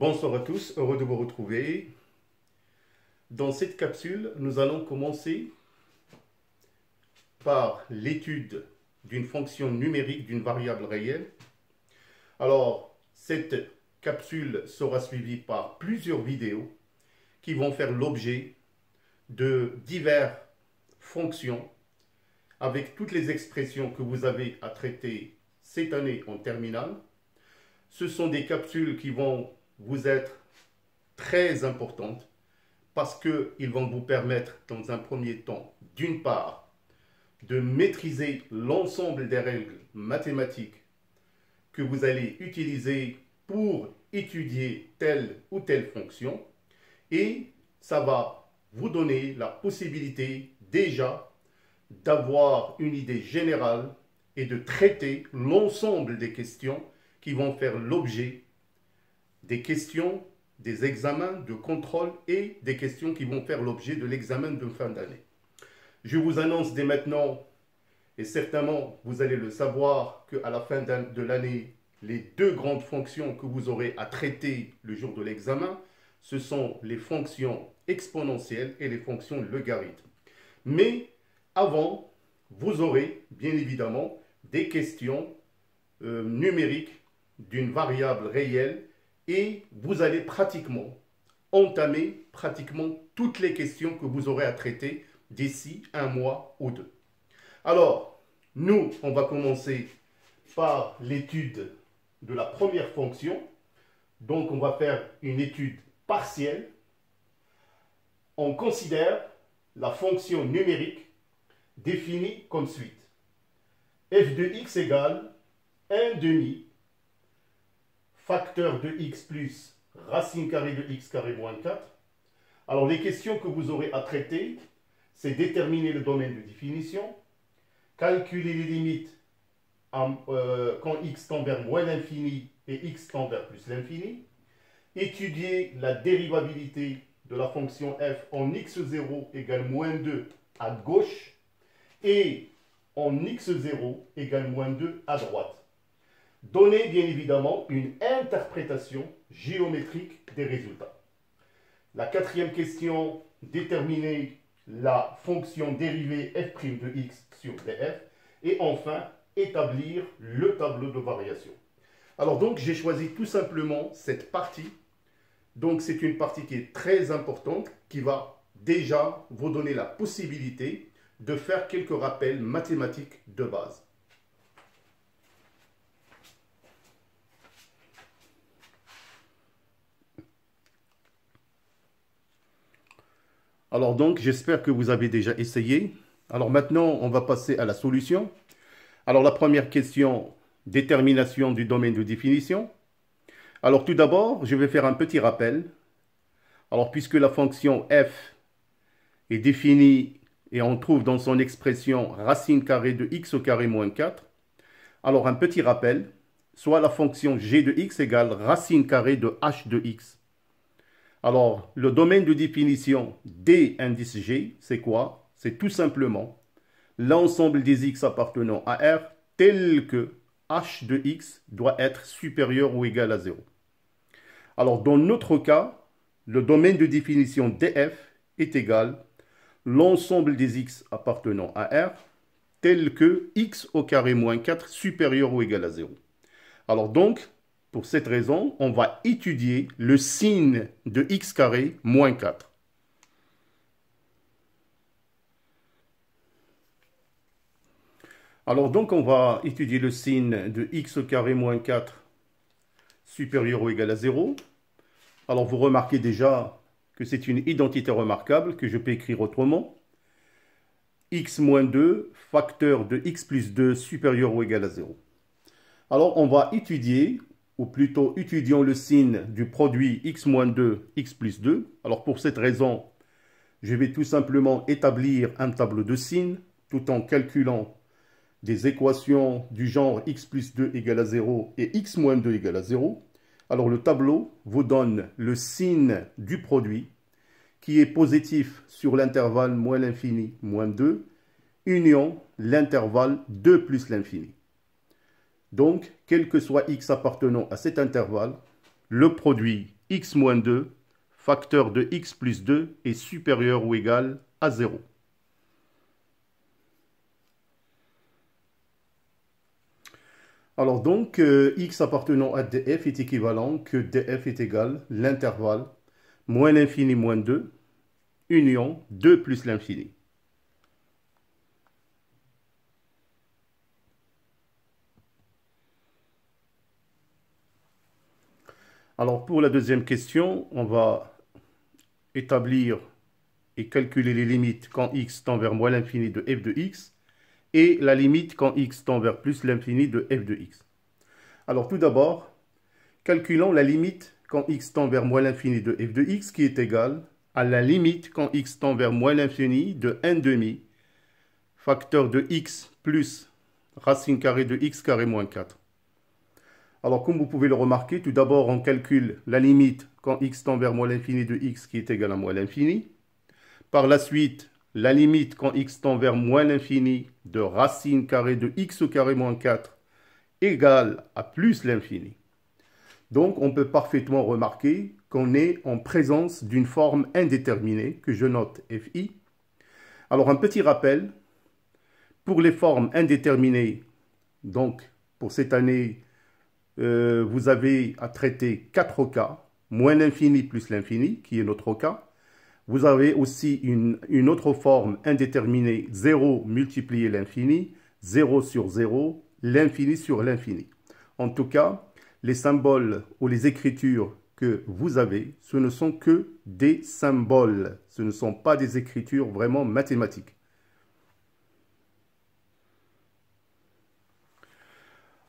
Bonsoir à tous, heureux de vous retrouver. Dans cette capsule, nous allons commencer par l'étude d'une fonction numérique d'une variable réelle. Alors, cette capsule sera suivie par plusieurs vidéos qui vont faire l'objet de diverses fonctions avec toutes les expressions que vous avez à traiter cette année en terminale. Ce sont des capsules qui vont vous être très importantes parce qu'ils vont vous permettre dans un premier temps, d'une part, de maîtriser l'ensemble des règles mathématiques que vous allez utiliser pour étudier telle ou telle fonction, et ça va vous donner la possibilité déjà d'avoir une idée générale et de traiter l'ensemble des questions qui vont faire l'objet des questions des examens de contrôle et des questions qui vont faire l'objet de l'examen de fin d'année. Je vous annonce dès maintenant, et certainement vous allez le savoir, qu'à la fin de l'année, les deux grandes fonctions que vous aurez à traiter le jour de l'examen, ce sont les fonctions exponentielles et les fonctions logarithmes. Mais avant, vous aurez bien évidemment des questions numériques d'une variable réelle et vous allez entamer toutes les questions que vous aurez à traiter d'ici un mois ou deux. Alors, nous, on va commencer par l'étude de la première fonction. Donc, on va faire une étude partielle. On considère la fonction numérique définie comme suit. f de x égale 1 demi facteur de x plus racine carrée de x carré moins 4. Alors, les questions que vous aurez à traiter, c'est déterminer le domaine de définition, calculer les limites quand x tend vers moins l'infini et x tend vers plus l'infini, étudier la dérivabilité de la fonction f en x0 égale moins 2 à gauche et en x0 égale moins 2 à droite. Donner bien évidemment une interprétation géométrique des résultats. La quatrième question, déterminer la fonction dérivée f' de x sur df. Et enfin, établir le tableau de variation. Alors donc, j'ai choisi tout simplement cette partie. Donc, c'est une partie qui est très importante, qui va déjà vous donner la possibilité de faire quelques rappels mathématiques de base. Alors donc, j'espère que vous avez déjà essayé. Alors maintenant, on va passer à la solution. Alors la première question, détermination du domaine de définition. Alors tout d'abord, je vais faire un petit rappel. Alors puisque la fonction f est définie et on trouve dans son expression racine carrée de x au carré moins 4, alors un petit rappel, soit la fonction g de x égale racine carrée de h de x. Alors, le domaine de définition d indice g, c'est quoi? C'est tout simplement l'ensemble des x appartenant à R tel que h de x doit être supérieur ou égal à 0. Alors, dans notre cas, le domaine de définition df est égal l'ensemble des x appartenant à R tel que x au carré moins 4 supérieur ou égal à 0. Alors donc, pour cette raison, on va étudier le signe de x carré moins 4. Alors donc, on va étudier le signe de x au carré moins 4 supérieur ou égal à 0. Alors vous remarquez déjà que c'est une identité remarquable que je peux écrire autrement. x moins 2 facteur de x plus 2 supérieur ou égal à 0. Alors on va étudier, ou plutôt étudions le signe du produit x moins 2, x plus 2. Alors pour cette raison, je vais tout simplement établir un tableau de signes tout en calculant des équations du genre x plus 2 égale à 0 et x moins 2 égale à 0. Alors le tableau vous donne le signe du produit qui est positif sur l'intervalle moins l'infini moins 2, union l'intervalle 2 plus l'infini. Donc, quel que soit x appartenant à cet intervalle, le produit x moins 2, facteur de x plus 2 est supérieur ou égal à 0. Alors donc, x appartenant à df est équivalent que df est égal l'intervalle moins l'infini moins 2, union 2 plus l'infini. Alors pour la deuxième question, on va établir et calculer les limites quand x tend vers moins l'infini de f de x et la limite quand x tend vers plus l'infini de f de x. Alors tout d'abord, calculons la limite quand x tend vers moins l'infini de f de x qui est égale à la limite quand x tend vers moins l'infini de 1 demi facteur de x plus racine carrée de x carré moins 4. Alors, comme vous pouvez le remarquer, tout d'abord, on calcule la limite quand x tend vers moins l'infini de x qui est égal à moins l'infini. Par la suite, la limite quand x tend vers moins l'infini de racine carrée de x au carré moins 4 égale à plus l'infini. Donc, on peut parfaitement remarquer qu'on est en présence d'une forme indéterminée, que je note fi. Alors, un petit rappel, pour les formes indéterminées, donc pour cette année, vous avez à traiter 4 cas, moins l'infini plus l'infini, qui est notre cas. Vous avez aussi une autre forme indéterminée, 0 multiplié l'infini, 0 sur 0, l'infini sur l'infini. En tout cas, les symboles ou les écritures que vous avez, ce ne sont que des symboles. Ce ne sont pas des écritures vraiment mathématiques.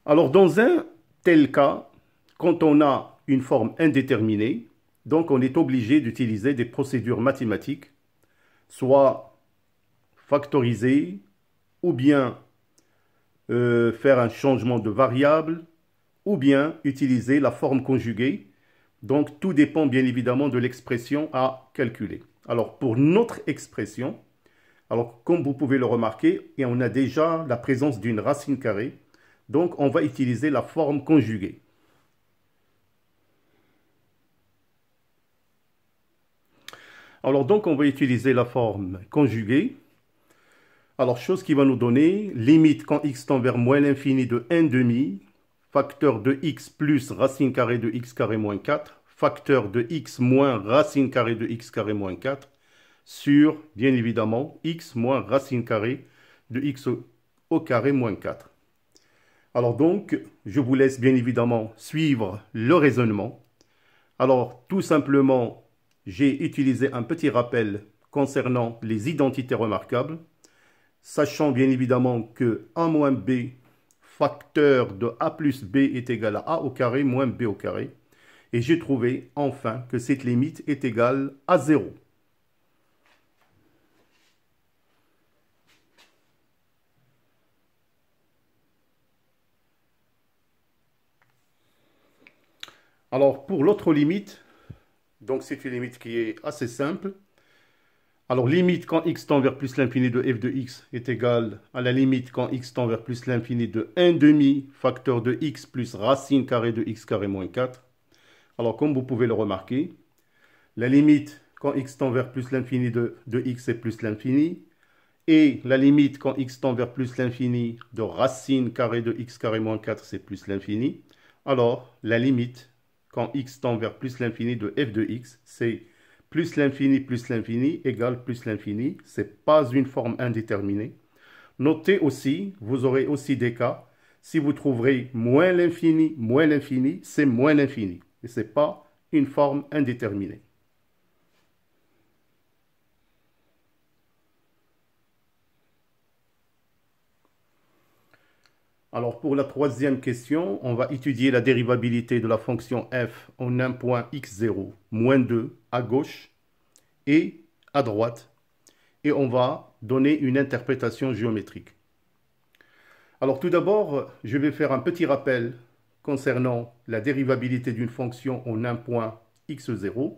Alors, dans un tel cas, quand on a une forme indéterminée, donc on est obligé d'utiliser des procédures mathématiques, soit factoriser, ou bien faire un changement de variable, ou bien utiliser la forme conjuguée. Donc tout dépend bien évidemment de l'expression à calculer. Alors pour notre expression, alors comme vous pouvez le remarquer, et on a déjà la présence d'une racine carrée, donc on va utiliser la forme conjuguée. Alors donc on va utiliser la forme conjuguée. Alors chose qui va nous donner limite quand x tend vers moins l'infini de 1 demi, facteur de x plus racine carrée de x carré moins 4, facteur de x moins racine carrée de x carré moins 4, sur, bien évidemment, x moins racine carrée de x au carré moins 4. Alors donc, je vous laisse bien évidemment suivre le raisonnement. Alors, tout simplement, j'ai utilisé un petit rappel concernant les identités remarquables, sachant bien évidemment que a moins b facteur de a plus b est égal à a au carré moins b au carré. Et j'ai trouvé enfin que cette limite est égale à 0. Alors, pour l'autre limite, donc c'est une limite qui est assez simple. Alors, limite quand x tend vers plus l'infini de f de x est égale à la limite quand x tend vers plus l'infini de 1 demi facteur de x plus racine carrée de x carré moins 4. Alors, comme vous pouvez le remarquer, la limite quand x tend vers plus l'infini de x est plus l'infini, et la limite quand x tend vers plus l'infini de racine carrée de x carré moins 4, c'est plus l'infini. Alors, la limite quand x tend vers plus l'infini de f de x, c'est plus l'infini égale plus l'infini. Ce n'est pas une forme indéterminée. Notez aussi, vous aurez aussi des cas, si vous trouverez moins l'infini, c'est moins l'infini. Et ce n'est pas une forme indéterminée. Alors pour la troisième question, on va étudier la dérivabilité de la fonction f en un point x0, moins 2 à gauche et à droite. Et on va donner une interprétation géométrique. Alors tout d'abord, je vais faire un petit rappel concernant la dérivabilité d'une fonction en un point x0.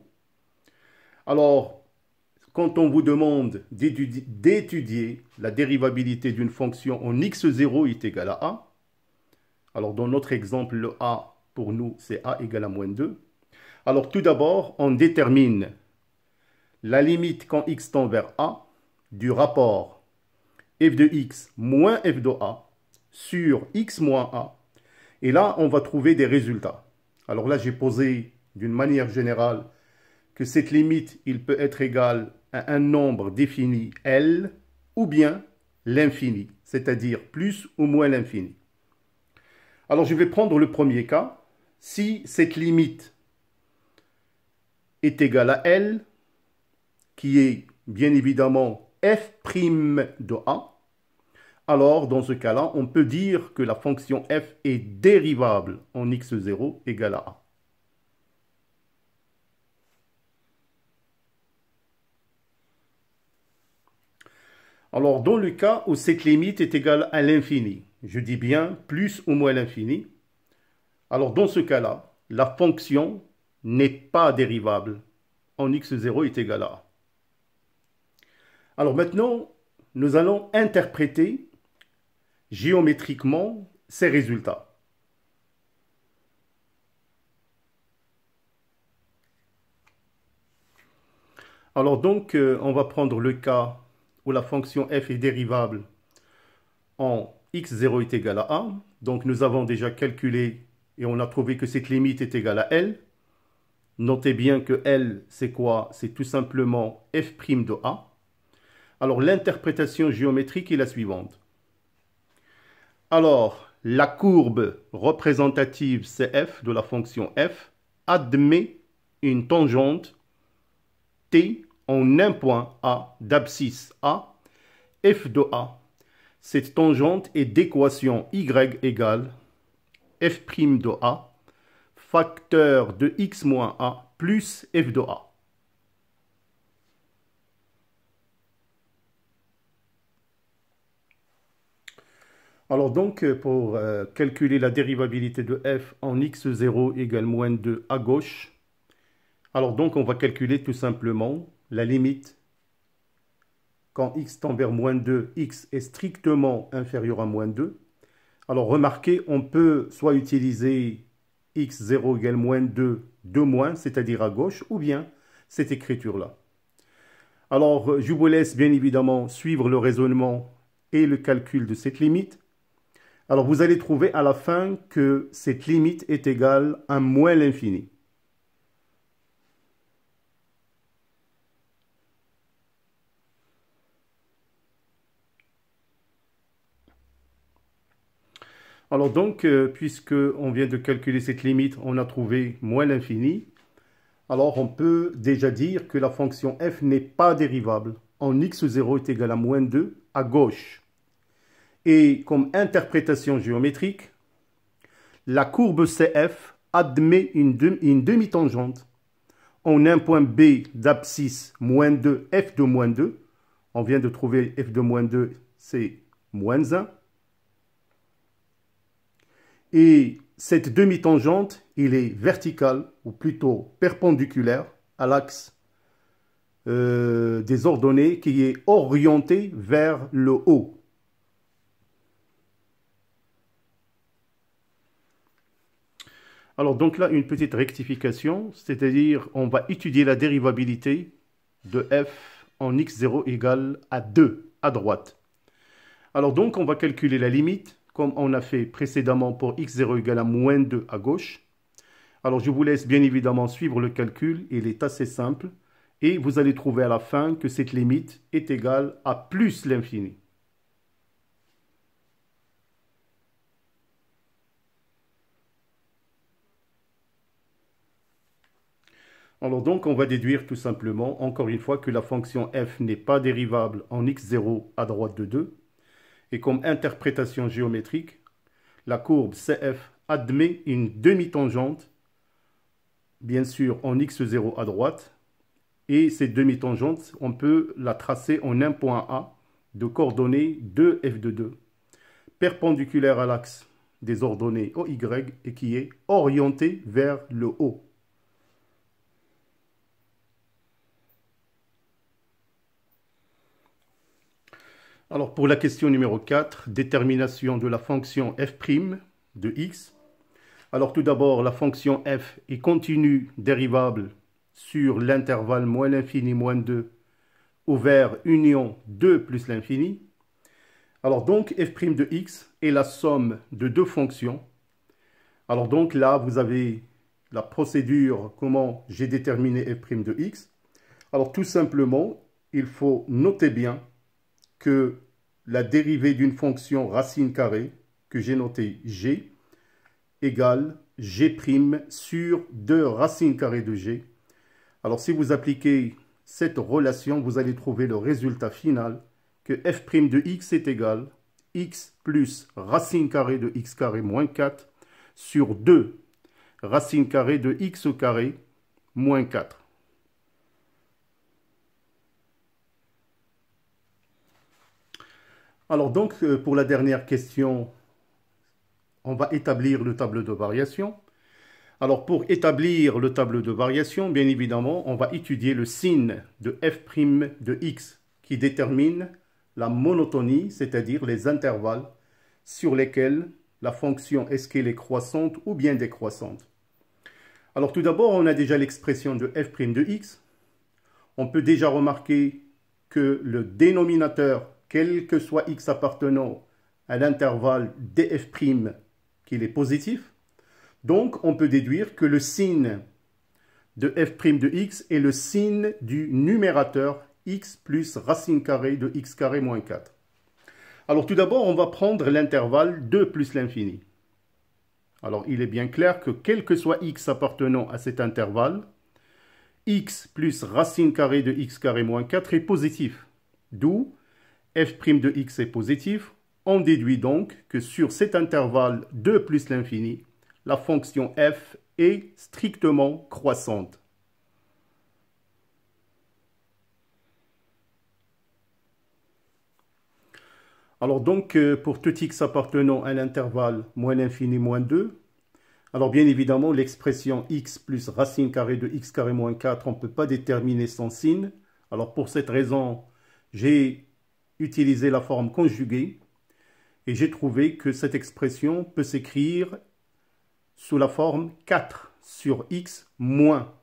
Alors, quand on vous demande d'étudier la dérivabilité d'une fonction en x0 est égal à a, alors dans notre exemple, le a pour nous, c'est a égale à moins 2. Alors tout d'abord, on détermine la limite quand x tend vers a du rapport f de x moins f de a sur x moins a. Et là, on va trouver des résultats. Alors là, j'ai posé d'une manière générale que cette limite, il peut être égal à un nombre défini L ou bien l'infini, c'est-à-dire plus ou moins l'infini. Alors je vais prendre le premier cas. Si cette limite est égale à L, qui est bien évidemment f' de a, alors dans ce cas-là, on peut dire que la fonction f est dérivable en x0 égale à a. Alors, dans le cas où cette limite est égale à l'infini, je dis bien plus ou moins l'infini, alors dans ce cas-là, la fonction n'est pas dérivable en x0 est égal à a. Alors maintenant, nous allons interpréter géométriquement ces résultats. Alors donc, on va prendre le cas où la fonction f est dérivable en x0 est égal à a. Donc nous avons déjà calculé et on a trouvé que cette limite est égale à L. Notez bien que L, c'est quoi? C'est tout simplement f' de a. Alors l'interprétation géométrique est la suivante. Alors, la courbe représentative CF de la fonction f admet une tangente T en un point A d'abscisse A, f de A. Cette tangente est d'équation y égale f' de A, facteur de x moins A plus f de A. Alors donc, pour calculer la dérivabilité de f en x0 égale moins 2 à gauche, alors donc on va calculer tout simplement la limite quand x tend vers moins 2, x est strictement inférieur à moins 2. Alors remarquez, on peut soit utiliser x0 égale moins 2 de moins, c'est-à-dire à gauche, ou bien cette écriture-là. Alors je vous laisse bien évidemment suivre le raisonnement et le calcul de cette limite. Alors vous allez trouver à la fin que cette limite est égale à moins l'infini. Alors donc, puisque on vient de calculer cette limite, on a trouvé moins l'infini. Alors on peut déjà dire que la fonction f n'est pas dérivable. En x0 est égal à moins 2 à gauche. Et comme interprétation géométrique, la courbe CF admet une demi-tangente en un point B d'abscisse moins 2, f de moins 2. On vient de trouver f de moins 2, c'est moins 1. Et cette demi-tangente, il est verticale, ou plutôt perpendiculaire, à l'axe des ordonnées qui est orienté vers le haut. Alors donc là, une petite rectification, c'est-à-dire on va étudier la dérivabilité de f en x0 égale à 2 à droite. Alors donc on va calculer la limite comme on a fait précédemment pour x0 égale à moins 2 à gauche. Alors je vous laisse bien évidemment suivre le calcul, il est assez simple. Et vous allez trouver à la fin que cette limite est égale à plus l'infini. Alors donc on va déduire tout simplement, encore une fois, que la fonction f n'est pas dérivable en x0 à droite de 2. Et comme interprétation géométrique, la courbe CF admet une demi-tangente, bien sûr en x0 à droite, et cette demi-tangente, on peut la tracer en un point A de coordonnées 2f de 2, perpendiculaire à l'axe des ordonnées OY et qui est orienté vers le haut. Alors pour la question numéro 4, détermination de la fonction f' de x. Alors tout d'abord, la fonction f est continue dérivable sur l'intervalle moins l'infini moins 2 ouvert union 2 plus l'infini. Alors donc f' de x est la somme de deux fonctions. Alors donc là, vous avez la procédure, comment j'ai déterminé f' de x. Alors tout simplement, il faut noter bien que la dérivée d'une fonction racine carrée, que j'ai notée g, égale g' sur 2 racines carrées de g. Alors si vous appliquez cette relation, vous allez trouver le résultat final que f' de x est égal x plus racine carrée de x carré moins 4 sur 2 racine carrée de x au carré moins 4. Alors donc, pour la dernière question, on va établir le tableau de variation. Alors pour établir le tableau de variation, bien évidemment, on va étudier le signe de f' de x qui détermine la monotonie, c'est-à-dire les intervalles sur lesquels la fonction est-ce qu'elle est croissante ou bien décroissante. Alors tout d'abord, on a déjà l'expression de f' de x. On peut déjà remarquer que le dénominateur, quel que soit x appartenant à l'intervalle df', qu'il est positif. Donc, on peut déduire que le signe de f' de x est le signe du numérateur x plus racine carrée de x carré moins 4. Alors, tout d'abord, on va prendre l'intervalle 2 plus l'infini. Alors, il est bien clair que quel que soit x appartenant à cet intervalle, x plus racine carrée de x carré moins 4 est positif. D'où f' de x est positif. On déduit donc que sur cet intervalle 2 plus l'infini, la fonction f est strictement croissante. Alors donc, pour tout x appartenant à l'intervalle moins l'infini moins 2, alors bien évidemment, l'expression x plus racine carrée de x carré moins 4, on ne peut pas déterminer son signe. Alors pour cette raison, j'ai utilisé la forme conjuguée et j'ai trouvé que cette expression peut s'écrire sous la forme 4 sur x moins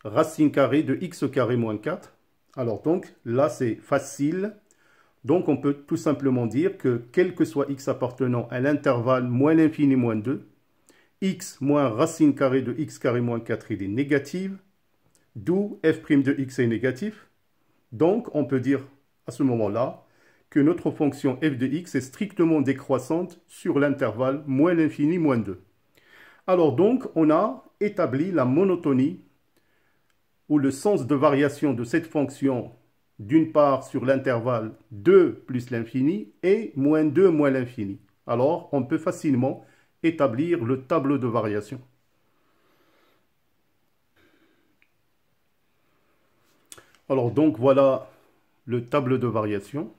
racine carrée de x au carré moins 4. Alors donc, là c'est facile. Donc on peut tout simplement dire que quel que soit x appartenant à l'intervalle moins l'infini moins 2, x moins racine carrée de x carré moins 4, il est négatif, d'où f' de x est négatif. Donc on peut dire à ce moment-là que notre fonction f de x est strictement décroissante sur l'intervalle moins l'infini moins 2. Alors donc, on a établi la monotonie ou le sens de variation de cette fonction d'une part sur l'intervalle 2 plus l'infini et moins 2 moins l'infini. Alors, on peut facilement établir le tableau de variation. Alors donc, voilà le tableau de variation.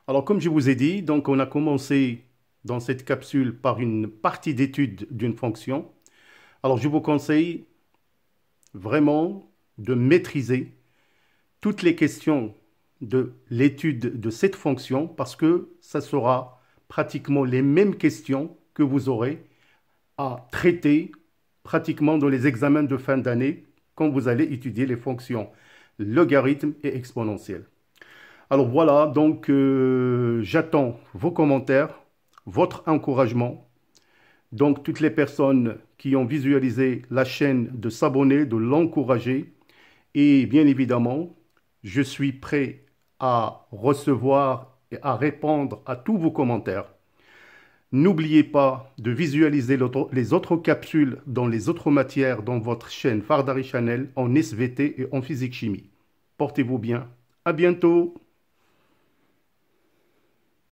Alors, comme je vous ai dit, donc on a commencé dans cette capsule par une partie d'étude d'une fonction. Alors, je vous conseille vraiment de maîtriser toutes les questions de l'étude de cette fonction parce que ça sera pratiquement les mêmes questions que vous aurez à traiter pratiquement dans les examens de fin d'année quand vous allez étudier les fonctions logarithmes et exponentielles. Alors voilà, donc j'attends vos commentaires, votre encouragement. Donc toutes les personnes qui ont visualisé la chaîne, de s'abonner, de l'encourager. Et bien évidemment, je suis prêt à recevoir et à répondre à tous vos commentaires. N'oubliez pas de visualiser les autres capsules dans les autres matières dans votre chaîne Fardari Channel en SVT et en physique-chimie. Portez-vous bien. À bientôt.